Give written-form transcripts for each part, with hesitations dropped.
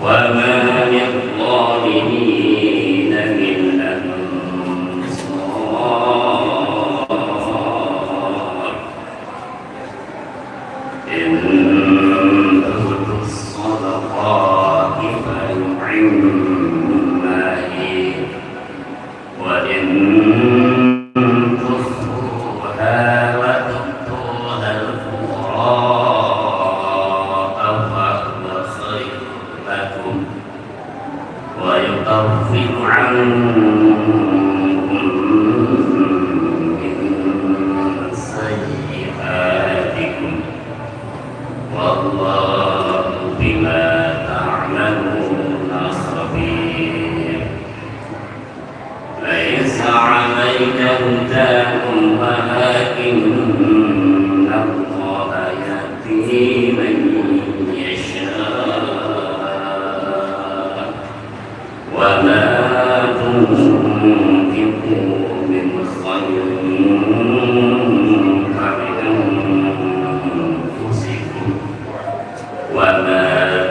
وما للظالمين من أنصار إن تبدوا الصدقات فنعما هي وإن تخفوها وتؤتوها الفقراء فهو خير لكم ويكفر عنكم من سيئاتكم والله بما تعملون خبير ليس عليك هداهم ولكن الله يهدي من يشاء وما تنفقوا من خير فلأنفسكم وما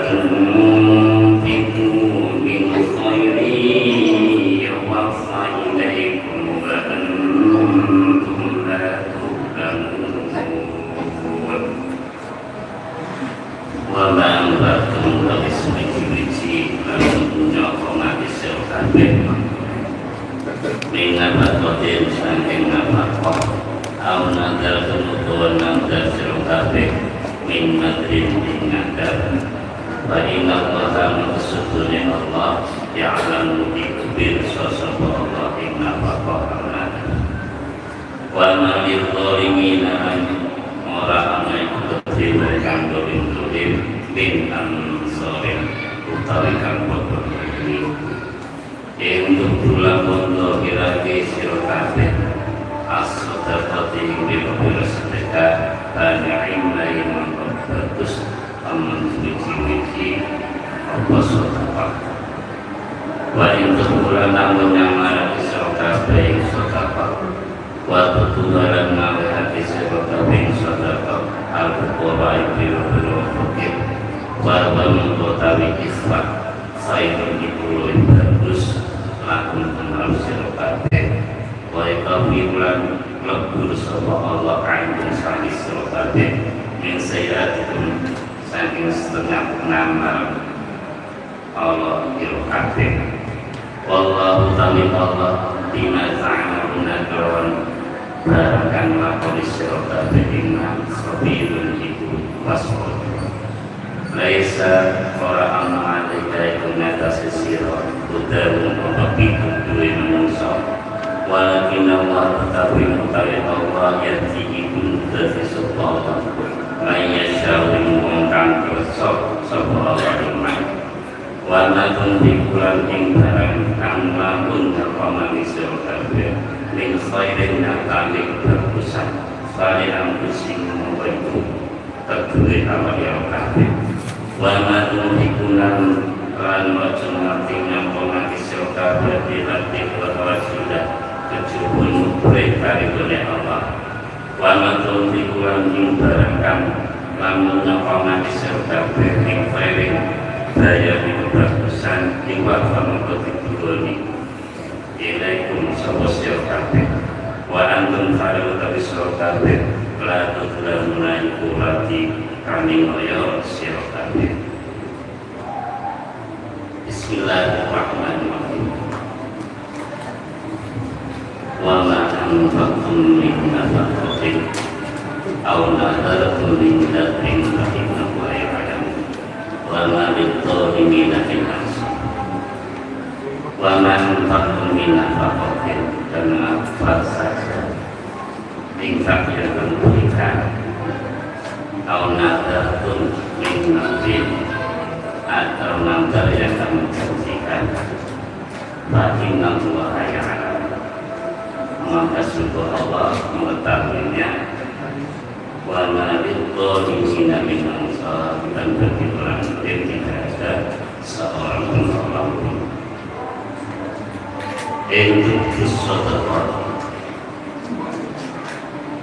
تنفقوا من خير يوفى إليكم وأنتم لا تظلمون وما أنفقتم لبسم-wiji lan nyokong sira kabeh mingabatin saking nafkah au nadal kenutuan nadal sira kabeh min madrin ing nadal wa inna allaha maqsudun Allah ya'lamu ikbir sosok Allah ing nafkah nadal wa ma lil zalimina ora ana iku kedhe kang dolim bin ansorin utawi kang padha iki untuk tulang bondo kirake sira kabeh as-sadaqati bil sedekah banyain mangkon bagus aman suci-suci apa sedekah wa untuk tulang namun yang marah sira kabeh sedekah wa tutulan marah sira kabeh sedekah al-qur'an bil fakir wa mengkotawi ikhlas sayyidun itu bagus lakun kenal sira kabeh wa kafiran lebur sapa Allah anjing sami sira kabeh min sayyatikum saking setengah nama Allah sira kabeh wallahu ta'ala Allah bima ta'maluna kawan barakan lakon sira kabeh inna khabirun iku wasful laisa ora ana alika iku ngatasi sira utawa mengkopi duwe manungsa walakin Allah tetapi mutawi Allah yati iku dadi sapa maya syawin mongkang kersa sapa Allah iman wa natun dikulan ing barang kang lamun terpamani sira kabeh min khairin natalik bagusan sali ampusin mawaitu terduwe awak ya kabeh wa natun dikulan lan wajah ngerti nyampungan isya kabeh dilatih wa sudah kejubun mubrek dari oleh Allah wa matun dikulan ing barangkan lamun nyampungan isya kabeh ing fairing daya dibagusan ing wakfa mengkoti duloni ilaikum sabosya kabeh wa antum faru tabi sira kabeh la tudlamuna iku lati kami ngoyo sira kabeh. Bismillahirrahmanirrahim. Wa ma anfaqtum min nafaqatin aw nadartum min nadrin fa innahu ya'lamu wa ma lidh-dhalimina min ansar. Wa ma anfaqtum min nafaqatin dan apa saja infak yang kamu berikan aw nadartum min nadrin atau nazar yang kamu janjikan bagi Allah ya'lam maka sungguh Allah mengetahuinya wa ma lidh-dhalimina min ansar dan bagi orang yang tidak ada seorang penolong pun untuk sedekah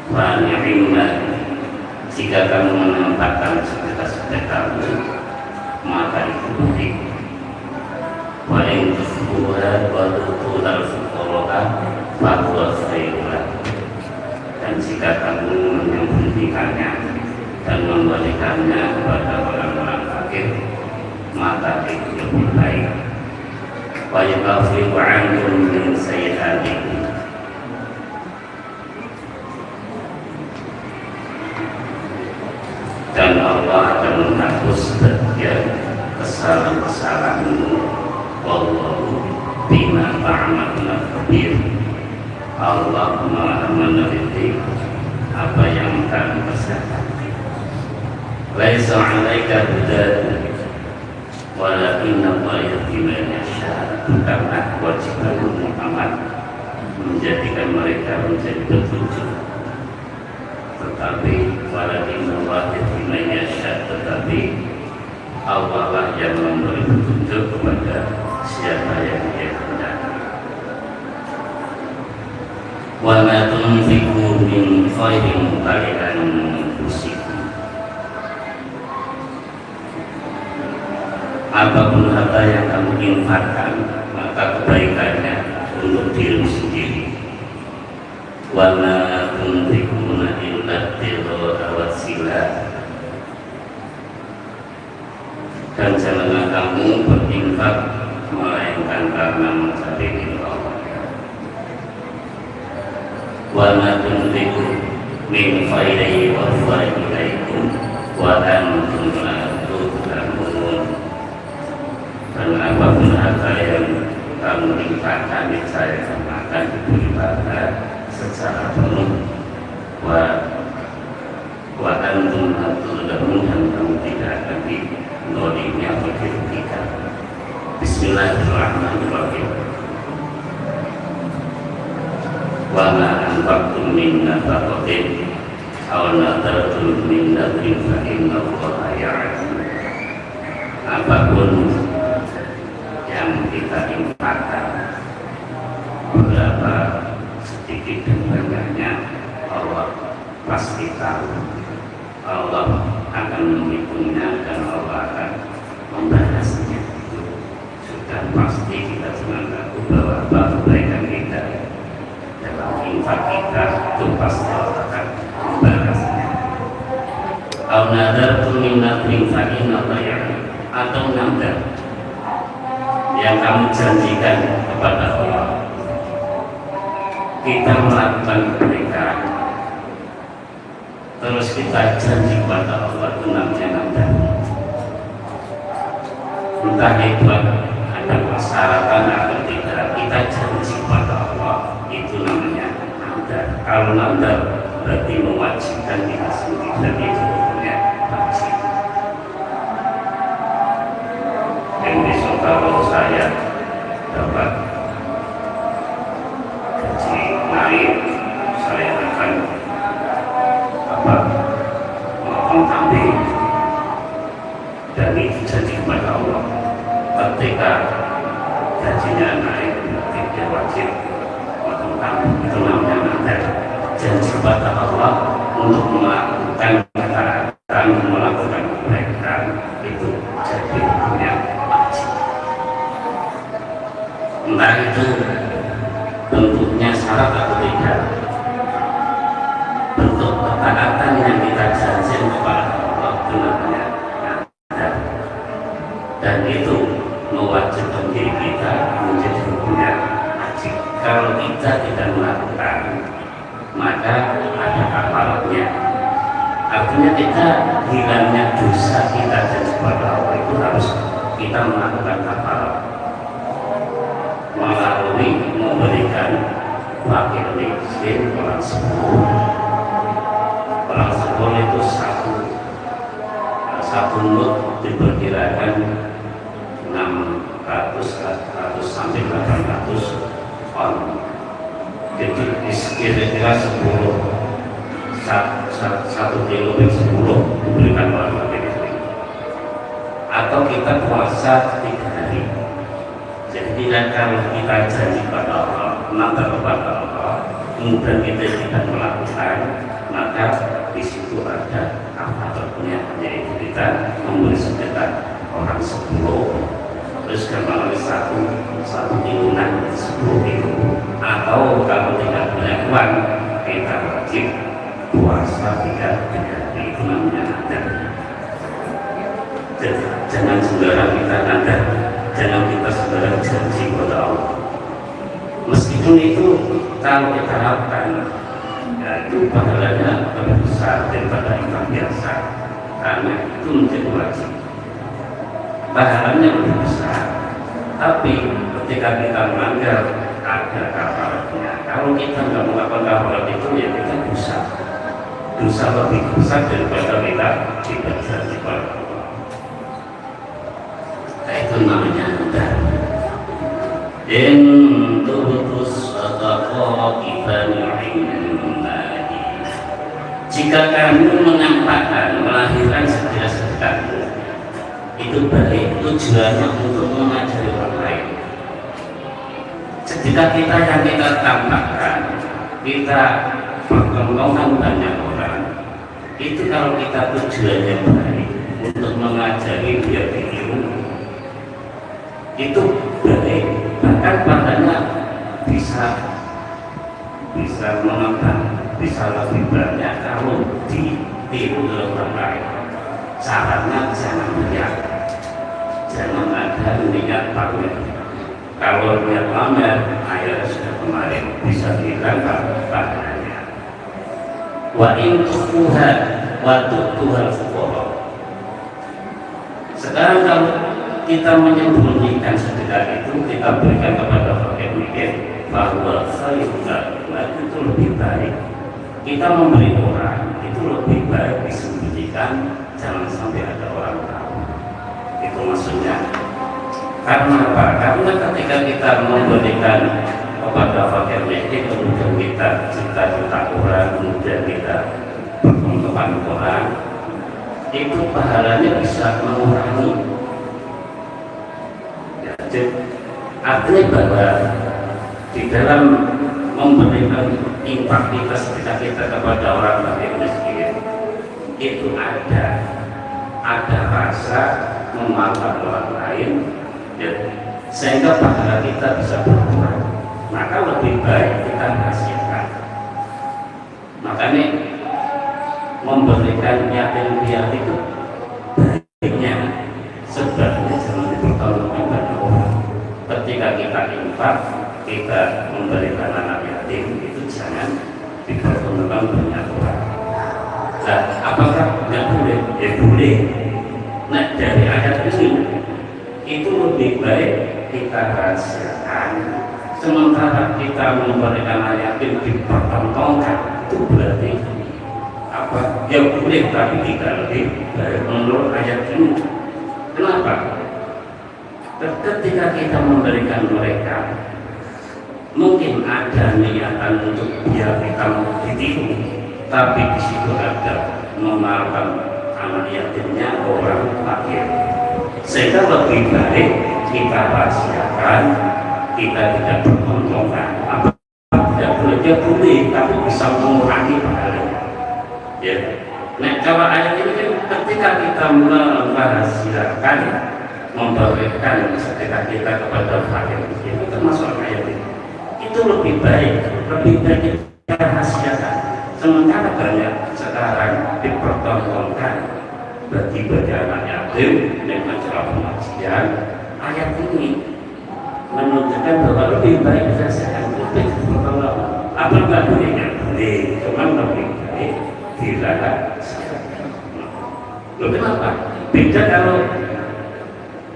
wa ni'mat jika kamu menampakkan sedekah-sedekahmu maka itu baik wa in tukhfuha wa tu'tuha al-fuqara fa huwa khairun lakum. Dan jika kamu menyembunyikannya dan memberikannya kepada orang-orang fakir, maka itu lebih baik. Wa yukaffiru 'ankum min sayyi'atikum, dan Allah akan menghapus setiap kesalahan-kesalahanmu. Wallahu bima ta'maluna khabir. Allah Maha meneliti apa yang kamu kerjakan. Laisa 'alaika hudahum walakinna Allah yahdi man yasha. Bukanlah kewajiban Muhammad menjadikan mereka menjadi petunjuk, tetapi walakinna Allah yahdi man yasha, tetapi Allah lah yang memberi petunjuk kepada siapa yang Dia kehendaki. Wa ma tunfiqu min khairin fali'an anfusikum. Apapun harta yang kamu infakkan, maka kebaikannya untuk diri sendiri. Wa ma tunfiquna illa ibtigha'a wasilah. Dan janganlah kamu berinfak melainkan karena mencari ridho Allah. Wa ma tunfiqu min khairin yuwaffa ilaikum wa antum la tuzlamun. Dan apapun harta yang kamu infakkan, saya akan diberi pahala secara penuh. Wa antum la tuzlamun, dan kamu tidak akan didolimi atau dirugikan. Bismillahirrahmanirrahim. Wa ma anfaqtum min nafaqatin aw nadartum min nadrin fa inna Allaha ya'lam. Apapun yang kita infakkan, berapa sedikit dan banyaknya, Allah pasti tahu. Allah akan menghitungnya dan Allah akan membalasnya. Itu sudah pasti. Kita jangan ragu bahwa apa kebaikan kita dalam infak kita itu pasti Allah akan membalasnya. Au nadartum min nadrin fa inna Allaha ya'lam. Atau nadar yang kamu janjikan kepada Allah, kita melakukan kebaikan, terus kita janji kepada Allah, itu namanya nadar. Entah itu ada persyaratan atau tidak, kita janji kepada Allah, itu namanya nadar. Kalau nadar berarti mewajibkan kita sendiri, dan itu hukumnya wajib. Yang besok kalau saya dapat gaji naik, saya akan motong kambing, dan itu janji kepada Allah. Ketika gajinya naik, dia wajib motong kambing. Itu namanya nadar, janji kepada Allah untuk melakukan ketaatan, melakukan kebaikan. Itu jadi hukumnya wajib. Entah itu bentuknya syarat atau tidak, bentuk ketaatan yang kita janji kepada Allah itu namanya nadar, dan itu mewajibkan diri kita menjadi hukumnya wajib. Kalau kita tidak melakukan, maka ada kafaratnya. Artinya kita hilangnya dosa kita janji kepada Allah itu harus kita melakukan kafarat melalui memberikan fakir miskin orang 10. Orang 10 itu satu mud diperkirakan 600 sampai 800 on. Jadi kira-kira 1 kilo 10 diberikan orang fakir miskin. Atau kita puasa 3 hari. Jadi kalau kita janji kepada Allah, nadar kepada Allah, kemudian kita tidak melakukan, maka di situ ada kafaratnya, yaitu kita memberi sedekah orang 10, terus kembali 1 1 lunar 10 itu, atau kalau tidak punya uang kita wajib puasa 3 hari, itu namanya nadar. Jangan sembarang kita nadar, jangan kita sembarang janji kepada Allah. Meskipun itu kalau kita lakukan, ya itu pahalanya lebih besar daripada ibadah biasa, karena itu menjadi wajib. Pahalanya lebih besar, tapi ketika kita melanggar ada kafaratnya. Kalau kita nggak melakukan kafarat itu, ya kita dosa lebih besar daripada kita tidak janji kepada Allah. Itu namanya nadar. In tubtus sadaqati fani'imadi. Jika kamu menampakkan melahirkan sedekah-sedekahmu, itu baik, tujuannya untuk mengajari orang lain. Sedekah kita yang kita tampakkan, kita pertemukan banyak orang, itu kalau kita tujuannya baik untuk mengajari biar ilmu, itu baik, bahkan pahalanya bisa mengembang, bisa lebih banyak kalau ditiru oleh orang lain. Syaratnya jangan riya, jangan ada niat pamer. Kalau niat pamer, ayat sudah kemarin bisa hilang pahalanya. Wa in tukhfuha wa tu'tuhal fuqara. Sekarang kalau kita menyembunyikan sedekah itu, kita berikan kepada fakir miskin, bahwa itu lebih baik. Kita memberi orang itu lebih baik disembunyikan, jangan sampai ada orang tahu. Itu maksudnya. Karena apa? Karena ketika kita memberikan kepada fakir miskin, kemudian kita juta-juta orang, kemudian kita berteman orang, itu pahalanya bisa mengurangi. Artinya bahwa di dalam memberikan infak kita kepada orang fakir miskin itu ada rasa memaafkan orang lain, ya, sehingga pahala kita bisa berkurang. Maka lebih baik kita rahasiakan. Makanya memberikan yatim piatu itu baiknya sebaiknya jangan dipertontonkan pada orang. Ketika kita infak, kita memberikan anak yatim, itu jangan dipertontonkan banyak orang. Nah, apakah nggak boleh? Ya boleh. Nah, dari ayat ini itu lebih baik kita rahasiakan, sementara kita memberikan anak yatim dipertontonkan, itu berarti apa? Ya boleh, tapi tidak lebih baik menurut ayat ini. Kenapa? Ketika kita memberikan mereka, mungkin ada niatan untuk biar kita ditiru, tapi di situ ada memaafkan anak yatimnya orang fakir, sehingga lebih baik kita rahasiakan, kita tidak bertontonkan. Apa tidak boleh? Ya boleh, tapi bisa mengurangi pahalanya. Ya. Nah, kalau ayat ini kan ketika kita merahasiakan, memberikan sedekah kita kepada fakir, itu termasuk ayat ini. Itu lebih baik kita rahasiakan. Sementara banyak sekarang dipertontonkan bagi anak yatim dengan cara pengajian. Ayat ini menunjukkan bahwa lebih baik dirahasiakan, lebih dipertontonkan. Apa nggak boleh? Ya boleh, cuma lebih baik dirahasiakan. Loh, kenapa? Beda kalau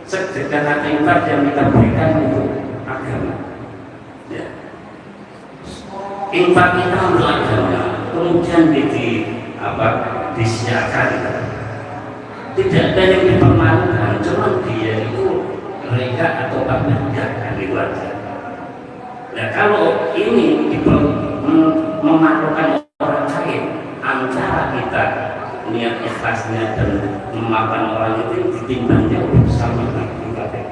sedekah atau infak yang kita berikan untuk agama. Ya. Infak kita untuk agama, kemudian disiarkan. Tidak ada yang dipermalukan, cuma dia itu mereka atau apa enggak wajar. Ya, kalau ini memalukan orang lain, antara kita niat ikhlasnya dan memaafkan orang itu ditimbangnya lebih besar mana ibadah.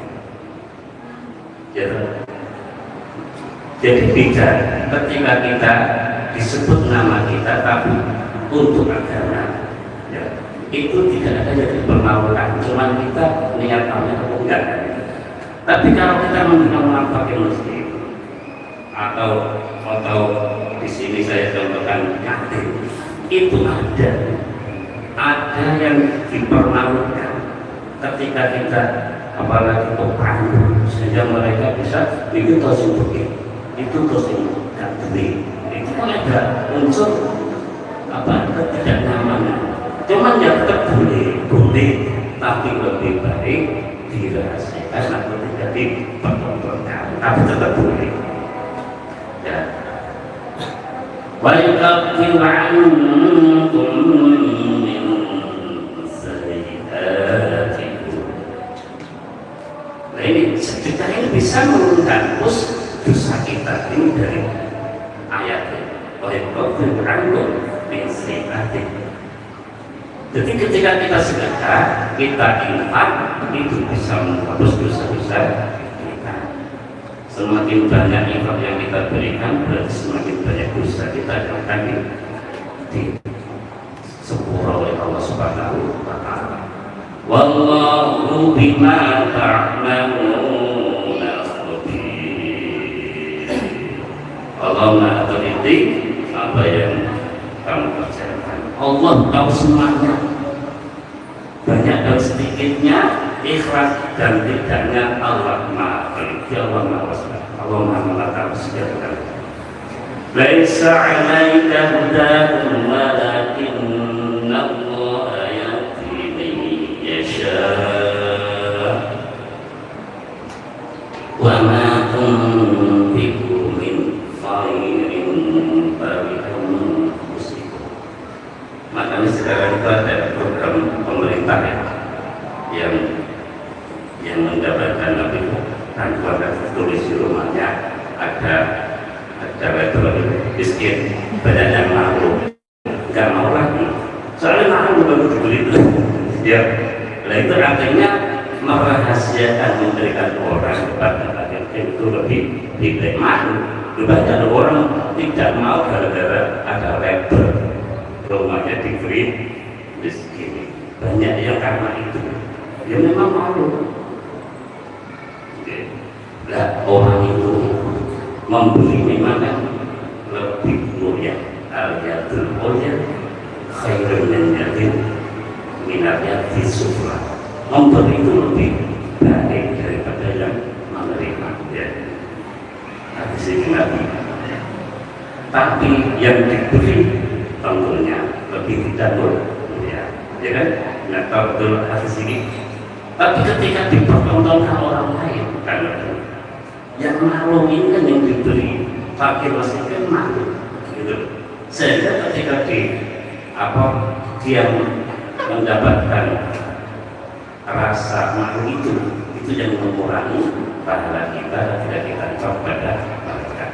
Jadi beda ketika kita disebut nama kita tapi untuk agama, ya, itu tidak ada yang dipermalukan, cuma kita niat pamer atau enggak. Tapi kalau kita menghina orang pakai muslim atau di sini saya contohkan yatim, itu ada yang dipermalukan ketika kita apalagi pepandu sehingga mereka bisa itu tosin bukit, itu tosin katri, itu kan ada unsur ketidaknyamanan. Cuman yang boleh, tapi lebih baik dirahasiakan atau tidak dipertontonkan, tapi tetap boleh. Ya. Wa yukaffiru ankum min sayyi'atikum. Nah ini sekitar ini bisa menghapus dosa kita ini dari ayat wa yukaffiru ankum min sayyi'atikum. Jadi ketika kita sedekah, kita infak, itu bisa menghapus dosa-dosa kita. Semakin banyak infak yang kita berikan, berarti semakin banyak dosa kita yang akan di sepura oleh Allah Subhanahu wa Ta'ala. Wallahu bima ta'maluna khabir. Allah Maha teliti apa yang kamu kerjakan. Allah tahu semuanya, banyak dan sedikitnya, ikhlas dan tidaknya. Allah Maha teliti, Allah Maha waspada, Allah Maha mengetahui segala. Laisa 'alaika hudahum walakinna Allah yahdi man yasha wa ma tunfiqu min khairin falianfusikum. Makanya sekarang itu ada program pemerintah yang mendapatkan lebih bantuan dan tulis di rumahnya, ada level miskin, banyak yang malu, nggak mau lagi, soalnya malu baru dibeli itu. Ya, nah itu artinya merahasiakan, memberikan orang kepada itu lebih malu. Banyak orang tidak mau gara-gara ada level rumahnya diberi miskin, banyak yang karena itu ya memang malu. Nah orang itu memberi memang lebih mulia, al-yadul mulia khairun min yadin minal yadi sufla. Memberi itu lebih baik daripada yang menerima. Ya, nah, di sini Nabi. Tapi yang diberi tentunya lebih tidak mulia, ya kan? Nah, kalau hadis ini. Tapi ketika dipertontonkan orang lain, kan yang malu ini kan yang diberi, fakir miskin kan malu, gitu. Sehingga ketika dia mendapatkan rasa malu itu yang mengurangi pahala kita ketika kita kepada mereka.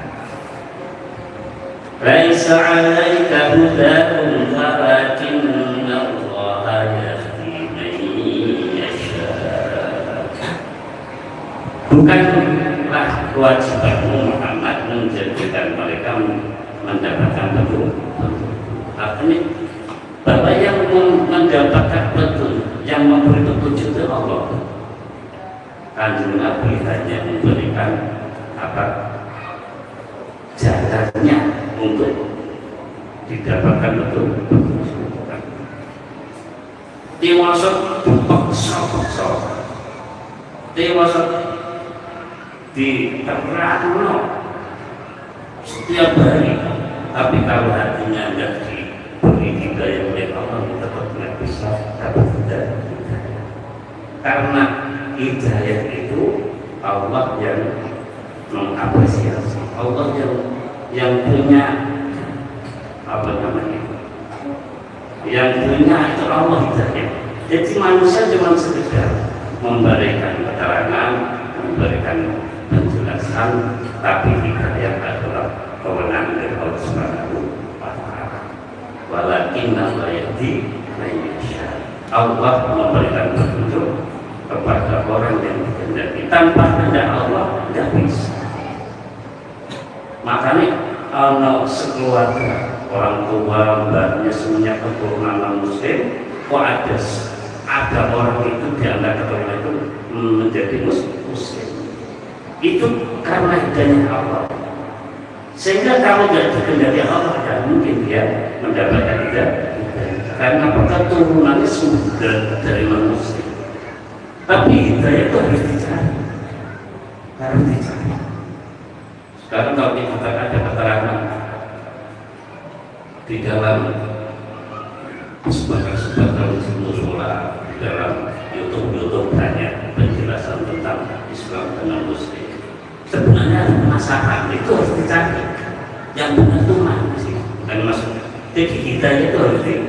Laisa 'alaika hudahum walakinna Allah yahdi man yasha. Bukanlah kewajibanmu Muhammad menjadikan mereka mendapatkan petunjuk. Artinya bahwa yang mendapatkan petunjuk, yang memberi petunjuk itu Allah. Kanjeng Nabi hanya memberikan jalannya untuk didapatkan petunjuk. Tiwasat dipaksa-paksa, tiwasat diterangno setiap hari. Tapi kalau hatinya tidak diberi hidayah oleh Allah, tetap tidak bisa dapat hidayah. Karena hidayah itu Allah yang mengapresiasi, Allah yang punya yang punya itu Allah hidayah. Jadi manusia cuma sekedar memberikan keterangan, memberikan penjelasan, tapi hidayah adalah kewenangan dari Allah Subhanahu wa Ta'ala. Walakinna Allah yahdi man yasha. Allah memberikan petunjuk kepada orang yang dikehendaki. Tanpa kehendak Allah tidak bisa. Makanya anak sekeluarga, orang tua, mbaknya semuanya keturunan muslim, kok ada orang itu diantara keturunan itu menjadi muslim. itu karena hidayah Allah. Sehingga kalau tidak dikendali Allah, tidak mungkin dia mendapatkan hidayah. Karena keturunannya sudah dari manusia. Tapi hidayah itu harus dicari. Harus dicari. Sekarang kalau dikatakan ada keterangan di dalam sebagian musola, di dalam YouTube banyak penjelasan tentang Islam dan Muslim. Sebenarnya masalah itu harus dicari. Yang benar itu mana sih? Dan maksudnya, jadi hidayah itu harus dicari.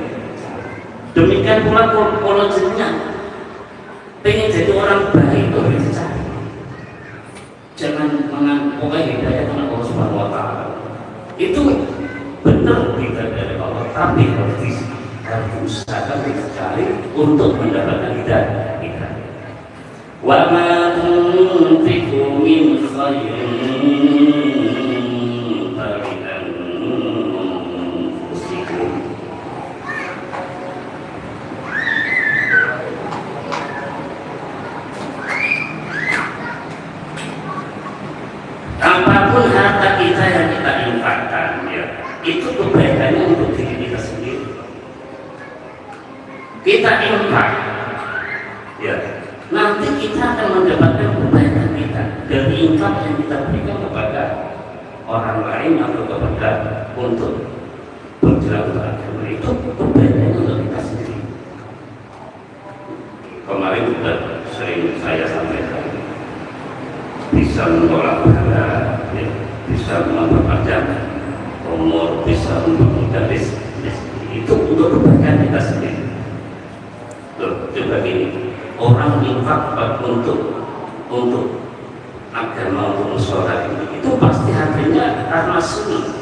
Demikian pula polosinya, pengen jadi orang baik itu harus dicari. Jangan mengaku hidayah karena Allah Subhanahu Wa Taala. Itu benar kita dari Allah, tapi harus diusahakan dicari untuk mendapatkan hidayah. Wa ma tunfiqu min khairin falianfusikum. Apapun harta kita yang kita infakkan, ya, itu kebaikannya untuk diri kita sendiri. Kita infak, ya, nanti kita akan mendapatkan kebaikan kita dari infak yang kita berikan kepada orang lain atau kepada untuk berjalan ke agama. Itu kebaikan untuk kita sendiri. Kemarin juga sering saya sampaikan, bisa menolak bala, ya, bisa memperpanjang umur, bisa mempermudah rezeki. Itu untuk kebaikan kita sendiri. Loh, coba gini, orang infak untuk agama, untuk musola ini, itu pasti hatinya karena sunnah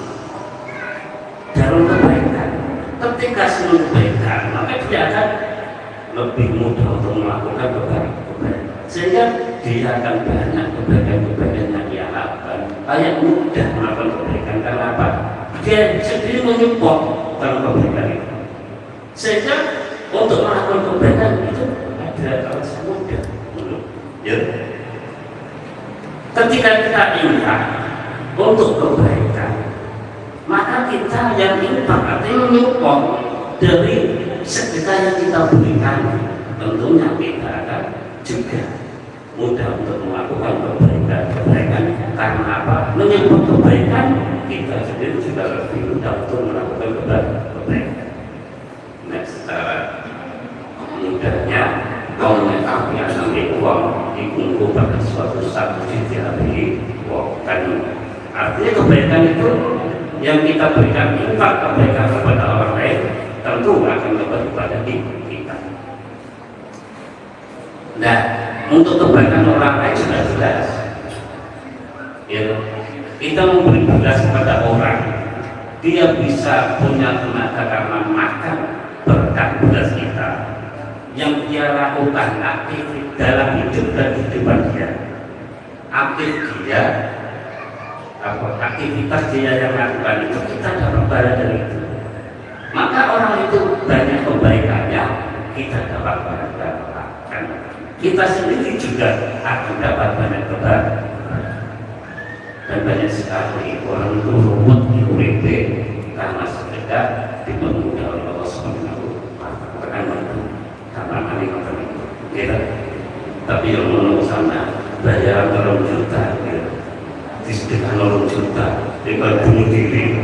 dalam kebaikan. Ketika sunnah kebaikan, maka dia akan lebih mudah untuk melakukan kebaikan, sehingga dia akan banyak kebaikan-kebaikan yang dia lakukan, kayak mudah melakukan kebaikan. Karena apa? Dia sendiri menyupport dalam kebaikan itu, sehingga untuk melakukan kebaikan itu alasan mudah, ya. Ketika kita infak untuk kebaikan, maka kita yang infak artinya menyupport dari sedekah yang kita berikan. Tentunya kita akan juga mudah untuk melakukan kebaikan. Karena apa? Menyupport kebaikan, kita sendiri juga lebih mudah untuk melakukan kebaikan. Nah, secara mudahnya komunitas yang sampai uang dikumpul pada suatu saat di uang, kan artinya kebaikan itu yang kita berikan infak kebaikan kepada orang lain tentu akan dapat kepada kita. Nah, untuk kebaikan orang lain sudah jelas, ya, kita memberi beras kepada orang, dia bisa punya tenaga karena makan berkat beras kita. Yang dia lakukan aktif dalam hidup dan kehidupan dia, aktivitas dia yang lakukan itu kita dapat pahala dari itu. Maka orang itu banyak kebaikannya, kita dapat pahala. Kita sendiri juga akan dapat banyak kebaikan. Dan banyak sekali orang itu ruwet di URP karena sekedar dipermudah oleh Allah Subhanahu wa Ta'ala. Karena kami kita, tapi yang menurut sana bayaran 3 juta, ya, disedekah 3 juta, tinggal bunuh diri,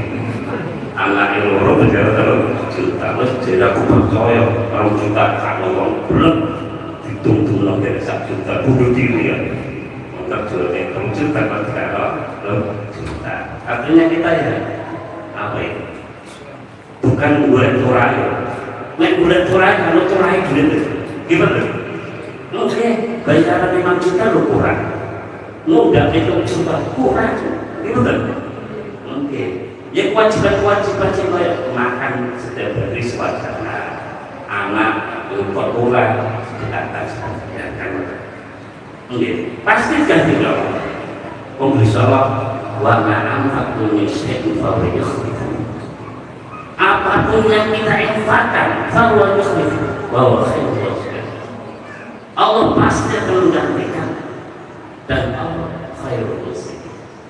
anak yang loro penjara 3 juta, terus jadi aku percaya 3 juta kalau orang belum ditunggu dari 1 juta bunuh diri, ya, untuk jualnya 3 juta kalau 3 juta. Artinya kita, ya, apa itu? Bukan bulan Torah. Nek bulan Torah, kalau Torah duit gimana? Oke, bayaran 5 juta lo kurang, mudah itu juta kurang, gimana? Oke, ya kewajiban saya makan setiap hari sewajarnya, anak lupa kurang sedekahkan saja, kan? Oke, pasti ganti dong. Pemberi salam, wa ma'amfaqu min syai'in fa huwa yukhlifu. Apapun yang kita infakkan, bahwa Allah pasti akan menggantikan, dan Allah khairul muslim.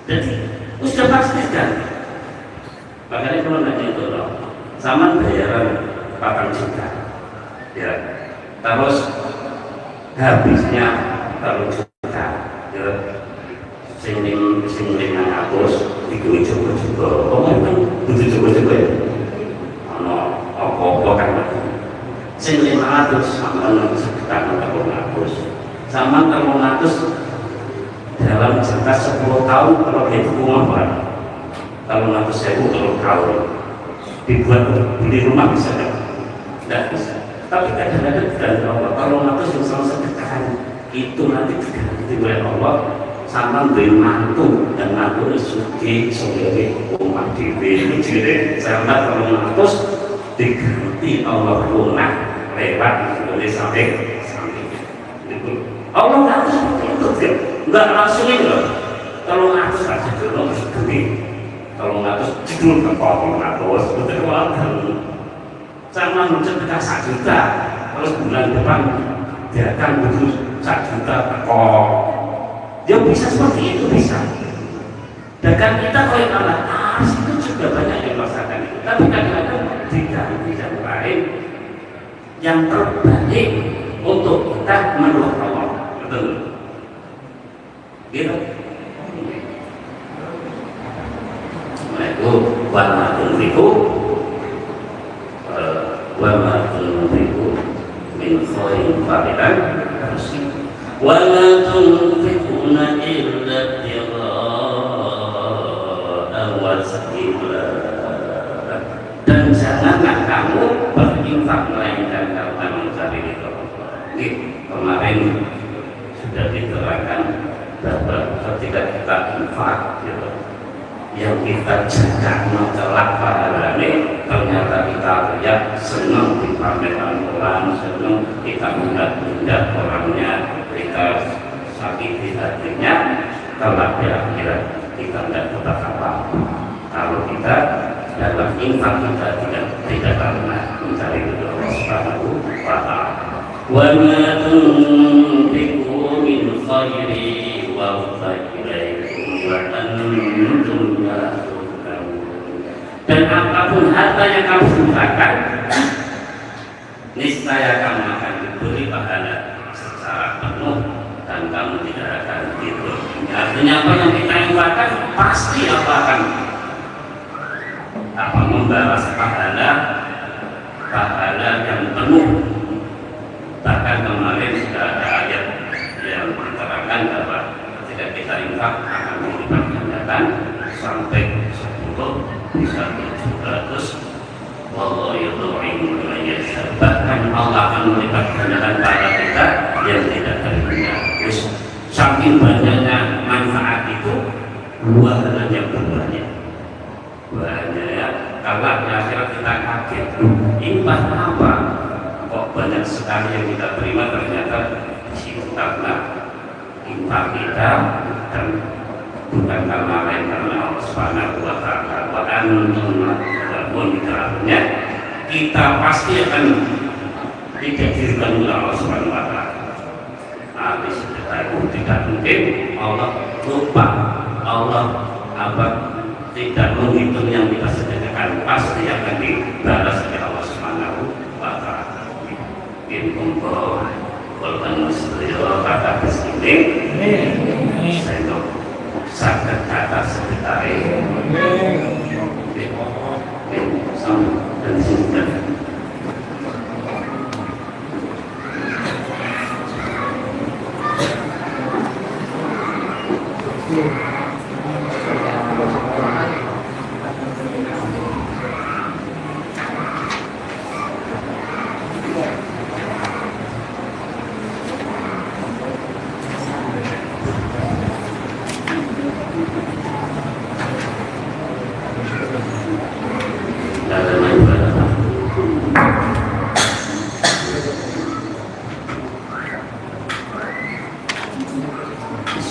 Jadi sudah pasti kan. Makanya kalau nanti itu loh, sama bayaran 4 juta, ya, terus habisnya 4 juta, ya, sing hapus, itu coba-coba, kan butuh coba-coba ya, apa-apa kan, sing 500 sama sekitar 400, sama 400 dalam jangka 10 tahun kalau itu rumah baru. Kalau 100.000 kalau tahun dibuat beli rumah bisa kan? Tidak bisa. Tapi kadang-kadang dari Allah kalau 100 yang sama sedekah itu nanti diganti oleh Allah sama beri mantu dan mantu suci sebagai umat dewi. Jadi sama kalau 100 diganti Allah lunak lewat dari sampai itu. Allah nggak seperti itu, nggak langsung itu loh. Kalau 100 saja dulu segini. Kalau 100 judul ke kalau 100 betul kan sama mencetak 1 juta terus bulan depan dia akan butuh 1 juta kok dia bisa seperti itu bisa. Dan kita kalau Allah itu juga banyak yang merasakan itu, tapi kadang-kadang diganti yang lain yang terbaik untuk kita menurut Allah, betul gitu. Itu wama tunfiqu min khairin fa'lan wama tunfiquna illa ibtigha'a wajhillah. Dan janganlah kamu berinfak melainkan karena mencari ridho Allah. Ini kemarin sudah diterangkan bahwa ketika kita infak gitu, yang kita jaga mencelak pahalanya ternyata kita lihat senang dipamerkan orang, senang kita mendak orangnya, kita sakiti hatinya, kalau di akhirat kita tidak dapat apa-apa. Kalau kita dalam infak kita tidak karena mencari ridho Allah Subhanahu wa ta'ala. Wa ma tunfiqu min khairin wa dan apapun harta yang kamu gunakan niscaya kamu akan diberi pahala secara penuh dan kamu tidak akan dirugi. Artinya apa yang kita infakkan pasti akan membalas pahala yang penuh. Bahkan kemarin sudah ada ayat yang diterangkan bahwa kita infak akan dilipat gandakan sampai 10 bisa 700 bahkan Allah akan melipat gandakan pahala kita yang tidak terhingga. Saking banyaknya manfaat itu buahnya berbanyak ya. Kalau di akhirat kita kaget infak apa kok banyak sekali yang kita terima, ternyata karena infak kita dan bukan karena lain karena Allah Subhanahu wa ta'ala. Wa antum walaupun kita pasti akan dikejutkan oleh Allah Subhanahu wa ta'ala. Habis itu tidak mungkin Allah lupa, Allah tidak menghitung yang kita sedekahkan, pasti akan dibalas oleh Allah Subhanahu wa ta'ala. Inkumbo walaupun muslim kata kesini saya sakit kata sekitar sama dan sini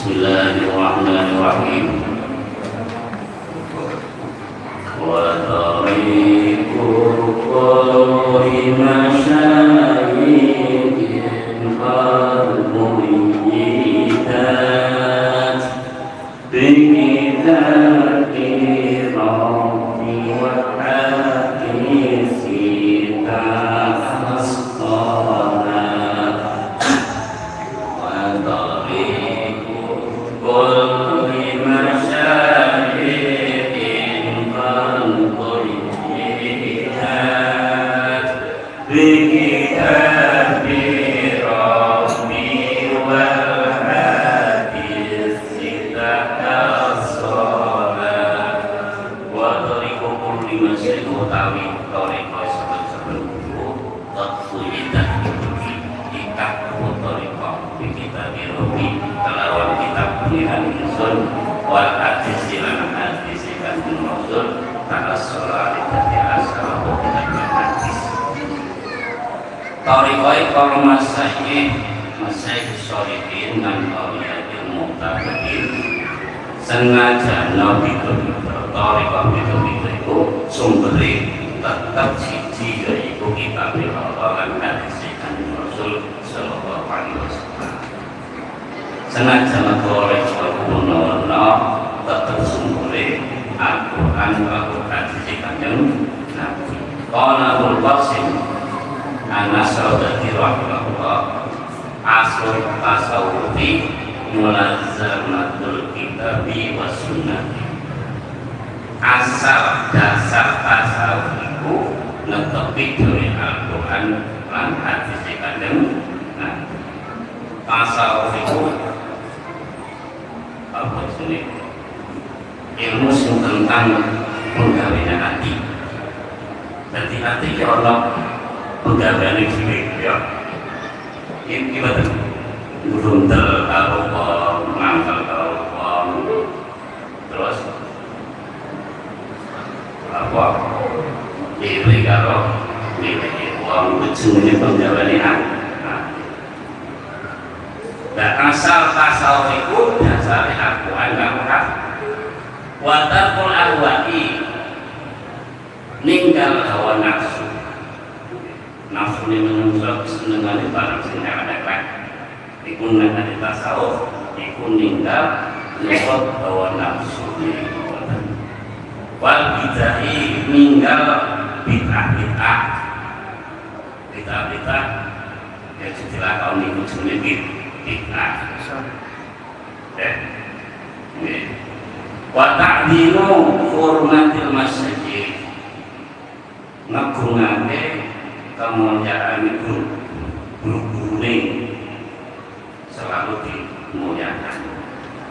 Bismillahirrahmanirrahim. Wa tariqul qawima syai'in qalbuyidat Tariqai kalau masyayikh sholihin dan awliyatul muqtadin sengaja nabi tariqah itu sumbernya tetap siji yaitu kitab Allah dan hadis Kanjeng Rasul sallallahu alaihi wasallam. Sengaja ngegolek kuno tetap sumbernya Al-Quran atau hadis Kanjeng Nabi. Qala Abul Qasim An-Nasrati rahimahullah asal tasawufi mulazamatul kitabi wa sunnati. Asal dasar tasawuf itu netepi dari Al-Quran lan hadis Kanjeng Nabi. Tasawuf itu apa jenis ilmu tentang penggawean hati. Jadi hati Allah penggawean dhewe ya. Iki gimana? Grundel karo mangkel karo terus apa? Iri karo iri wong jenenge penggawean hati. Nah, asal tasawuf itu dasare Al-Quran karo wa tarkul ahwa'i ninggal hawa nafsu. Nafsu ini menungso senengane barang sing elek-elek iku nek tasawuf iku ninggal lewat hawa nafsu wal bid'ah ninggal bid'ah ya istilah kaum niku jenenge bid'ah wa ta'dhimu hurmatil masjid ngagungake kemuliaan itu guru-gurune selalu dimuliakan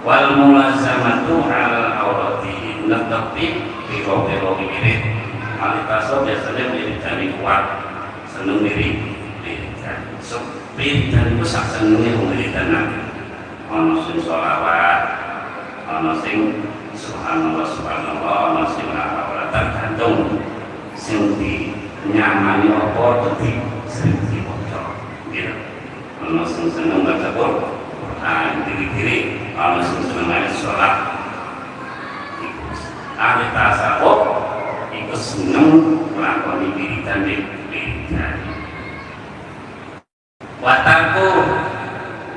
wal mulazamatu al awrati netepi piro-piro wirid alitaso biasanya wiridane kuat seneng wiridan wiridan itu sak senenge wiridan ana sing sholawat ana sing subhanallah ana sing ora tergantung sing nyamani apa dadi sing diwaca gitu. Ana sing seneng baca Quran diri-diri, ana sing seneng sholat. Ahli tasawuf iku seneng nglakoni wiridan.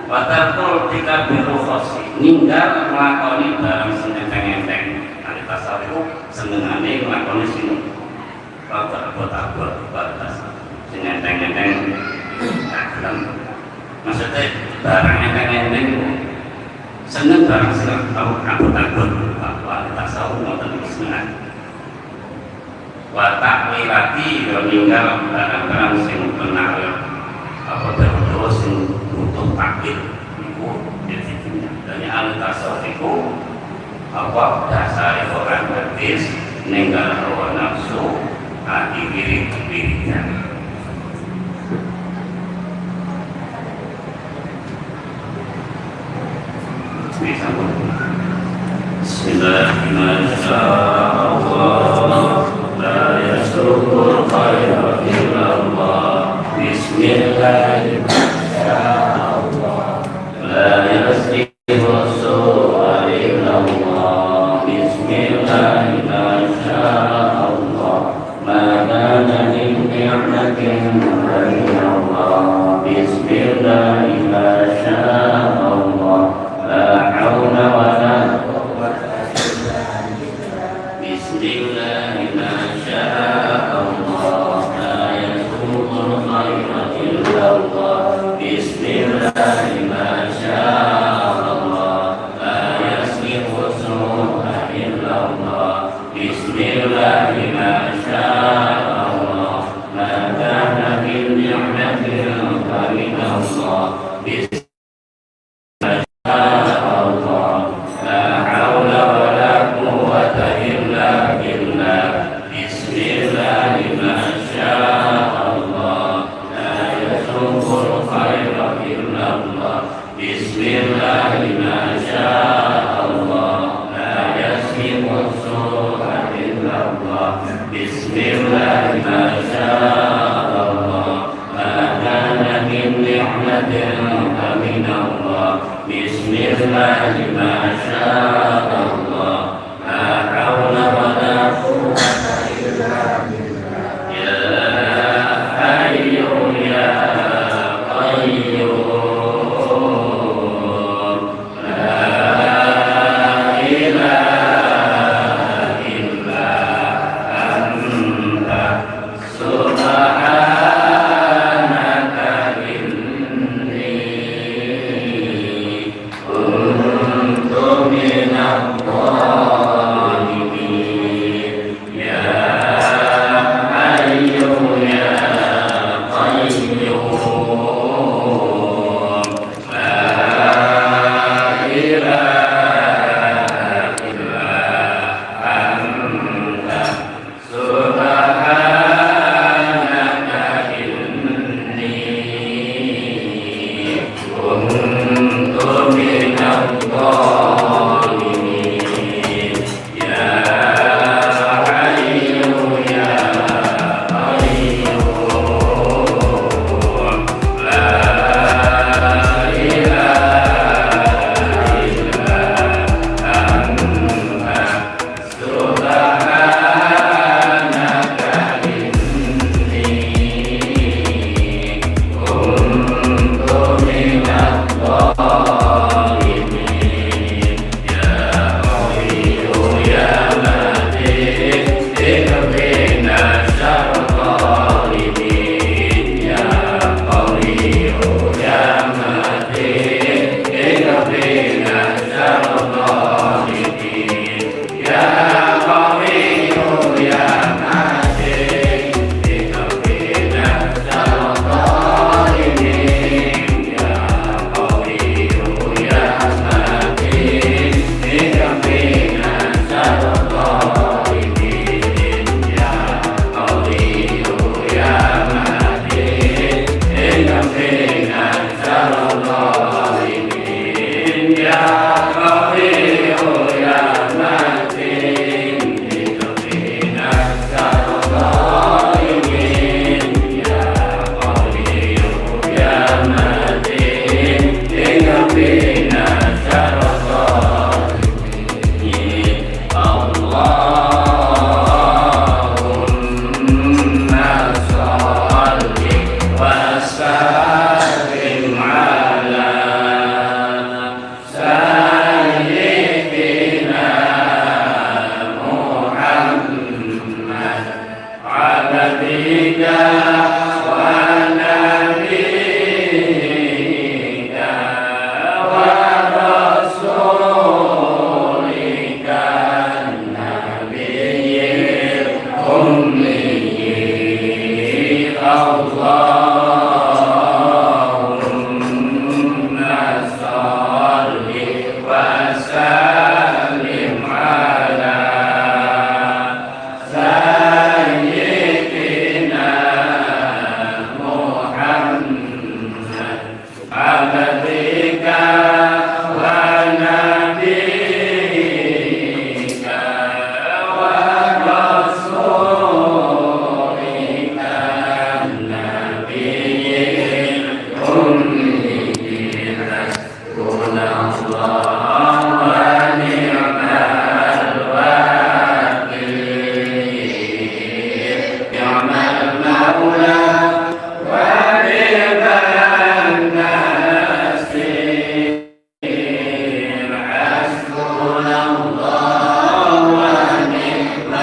Watarku tika biru khosi ninggal nglakoni barang sing enteng-enteng. Ahli tasawuf iku senengane nglakoni sing abot-abot batas sing enteng-enteng maksudnya barang enteng-enteng seneng barang sing abot-abot bahwa tasawuf ngoten iki seneng wa takwilati yo ninggal barang-barang sing benar apa dawa sing butuh takwil iku dadi dene al tasawuf iku apa dasare Quran hadis ninggal hawa nafsu hati wirid-wiridan. Bismillahirrahmanirrahim. La yasrukul khayra illallah. Bismillahirrahmanirrahim. La yasrikul su'a illallah. Bismillahirrahmanirrahim. Ma kana min ni'matin min Allah. Bismillahirrahmanirrahim. La hawla wa la quwwata illa شاء الله لا حول ولا قوة إلا بالله يا حي يا قيوم لا إله إلا أنت سبحانك إني كنت من الظالمين يا حي يا قيوم لا إله إلا أنت سبحانك إني كنت من الظالمين يا حي يا قيوم لا إله إلا أنت سبحانك إني كنت من الظالمين يا قوي يا متين اكفنا شر الظالمين يا قوي يا متين اكفنا شر الظالمين يا قوي يا متين اكفنا شر الظالمين يا قوي يا متين اكفنا شر الظالمين يا قوي يا متين اكفنا شر الظالمين يا قوي يا متين اكفنا شر الظالمين يا قوي يا متين اكفنا شر الظالمين اللهم صل وسلم على سيدنا محمد عبدك ونبيك ورسولك النبي الأمي اللهم صل وسلم على سيدنا محمد عبدك ونبيك ورسولك النبي الأمي حسبنا الله ونعم الوكيل نعم المولى ونعم النصير حسبنا الله ونعم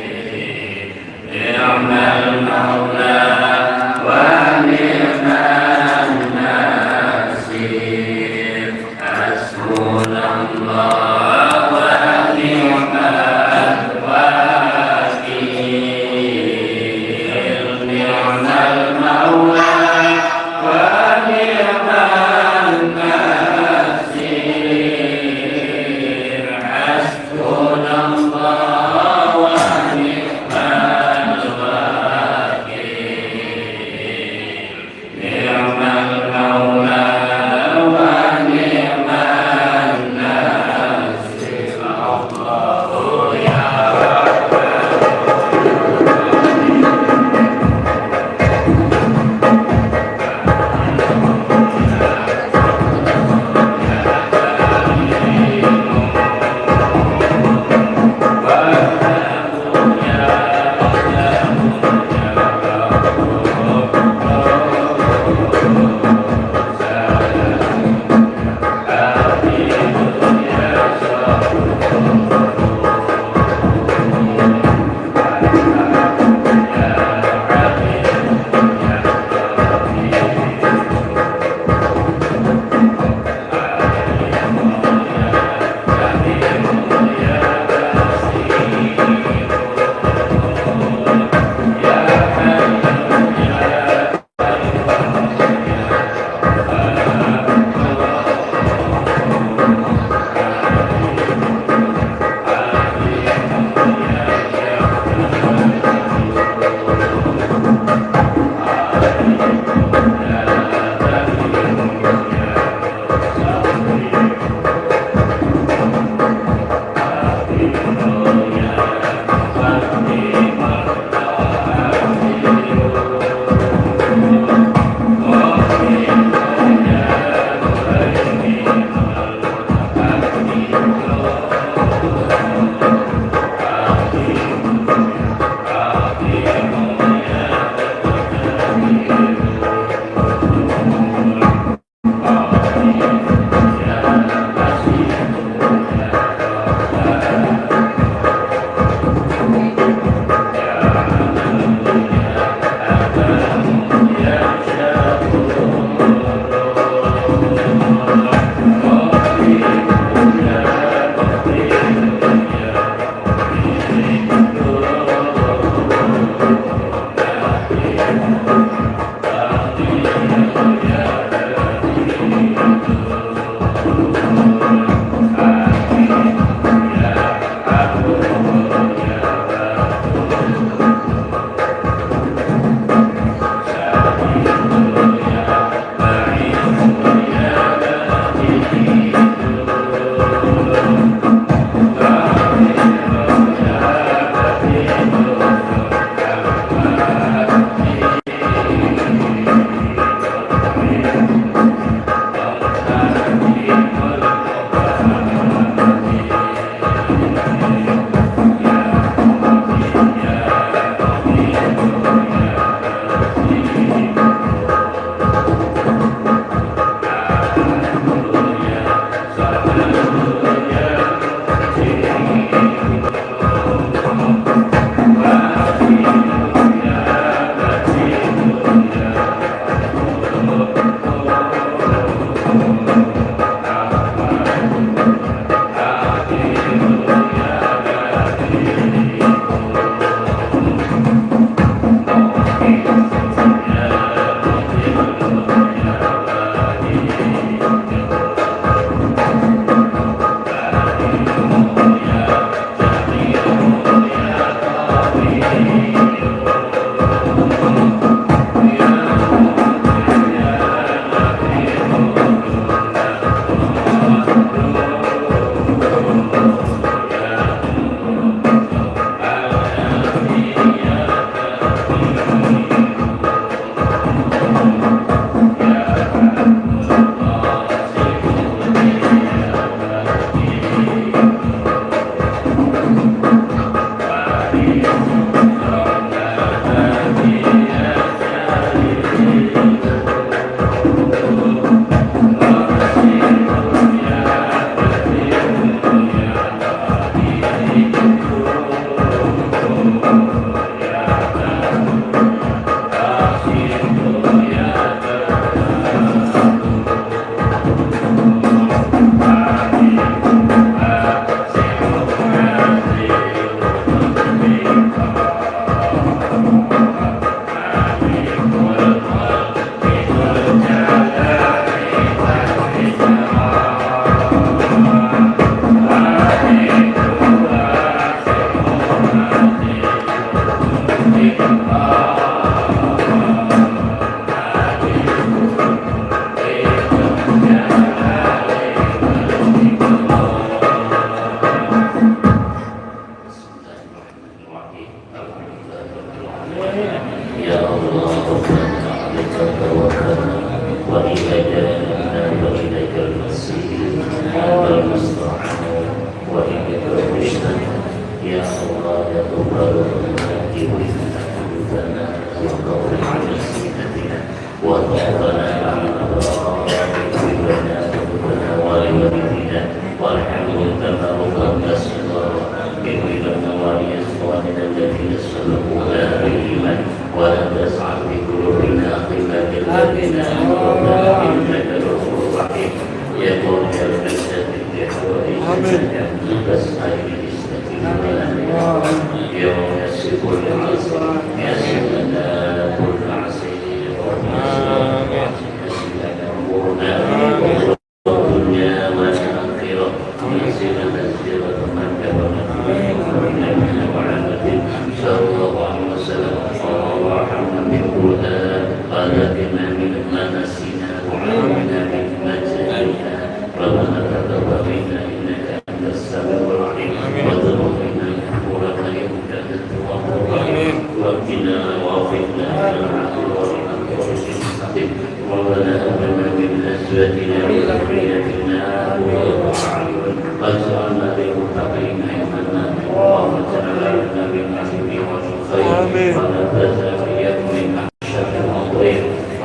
الوكيل نعم المولى ونعم النصير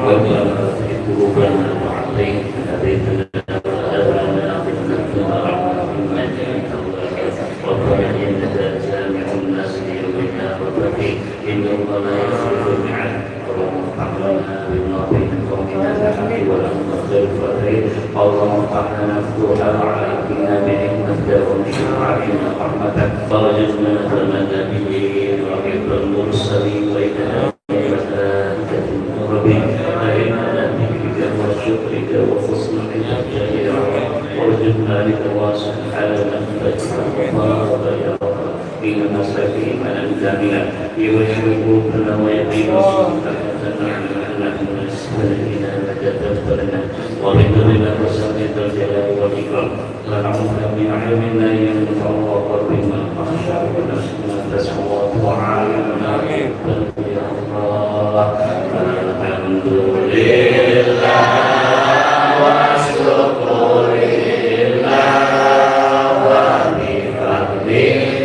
ولا تحب قلوبنا وعليك هديتنا اللهم افتح لنا فتوحا وعلينا بحكمتك وانشر علينا رحمتك وارزقنا النبيين وحفظ المرسلين وإلى الملائكة المقربين أعنا بذكرك وشكرك وحسن عبادتك وارزقنا لك وسبحانك فتح يا رب إننا سفينة الجميع يوشكوا كل ويقين سبحانه نحن نستهدينا وتدبرنا وبدلنا وسبب الجلال والإكرام ونعوذ من علم لا ينفع وقلب ما خشع ونسمع تسوى وعلمنا يا الله الحمد لله والشكر لله وبفضله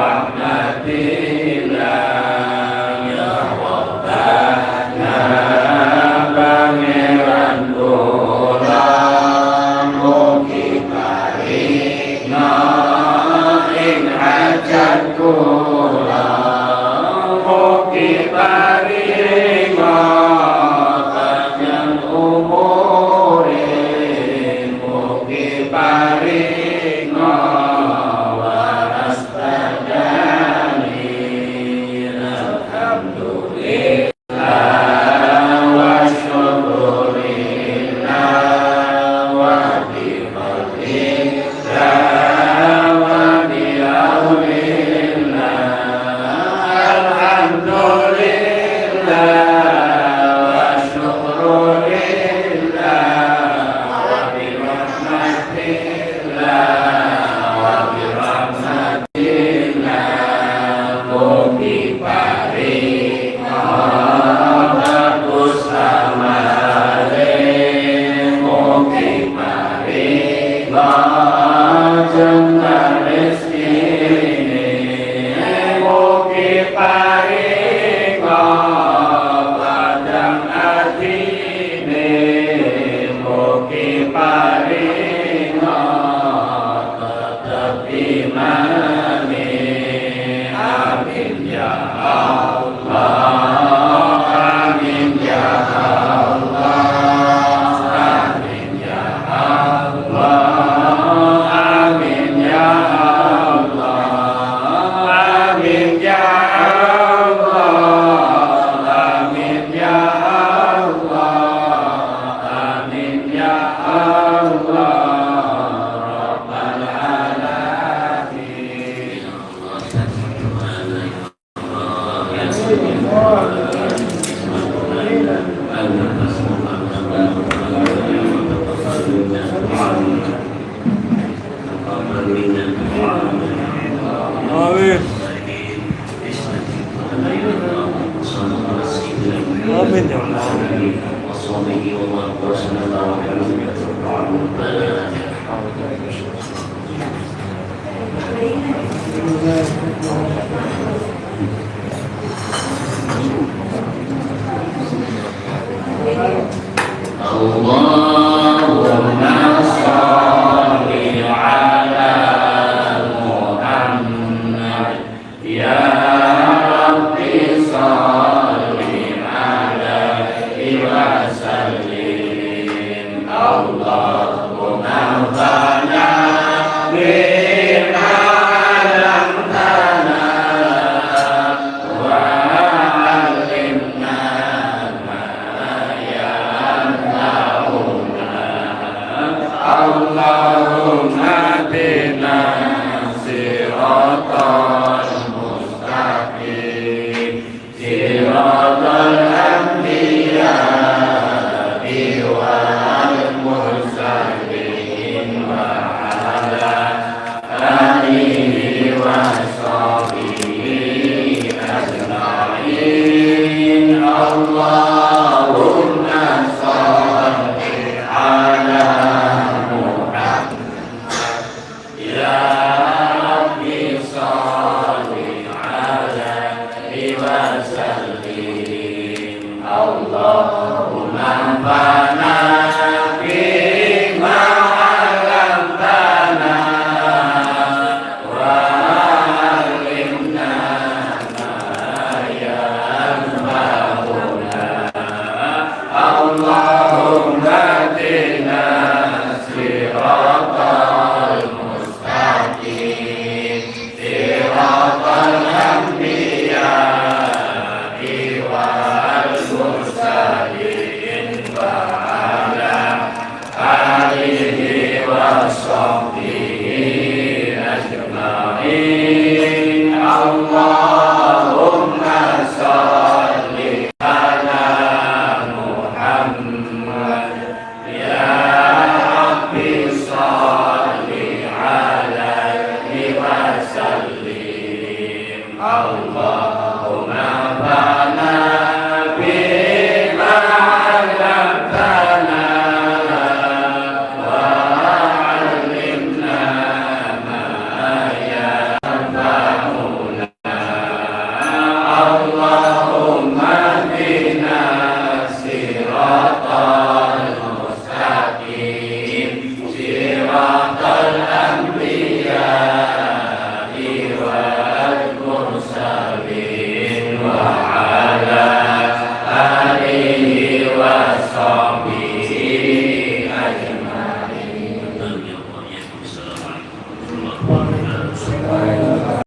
وبرحمته Amin ya Allah. Allahumma sholli ala Muhammad ya Rabbi sholli alaihi wa sallim. Allahumma bana bima alamtana wa alimna ma yanfa'una. Allahumma bina siratal mustaqim siratal anbiya wal mursalin wa ala alihi wa sahbihi ajma'in. Allahumma sholli ala Muhammad ya Rabbi sholli alaihi wa sallim. Allahumma bana bima alamtana wa alimna ma yanfa'una. Allahumma hdina siratal mustaqim siratal anbiya wal mursalin wa ala alihi wa sahbihi ajma'in. Allahumma sholli ala Muhammad ya Rabbi sholli alaihi wa sallim. Allahumma bana bima alamtana wa alimna ma yanfa'una. Allahumma hdina siratal mustaqim siratal anbiya wal mursalin wa ala alihi wa sahbihi ajma'in. Assalamualaikum warahmatullahi wabarakatuh.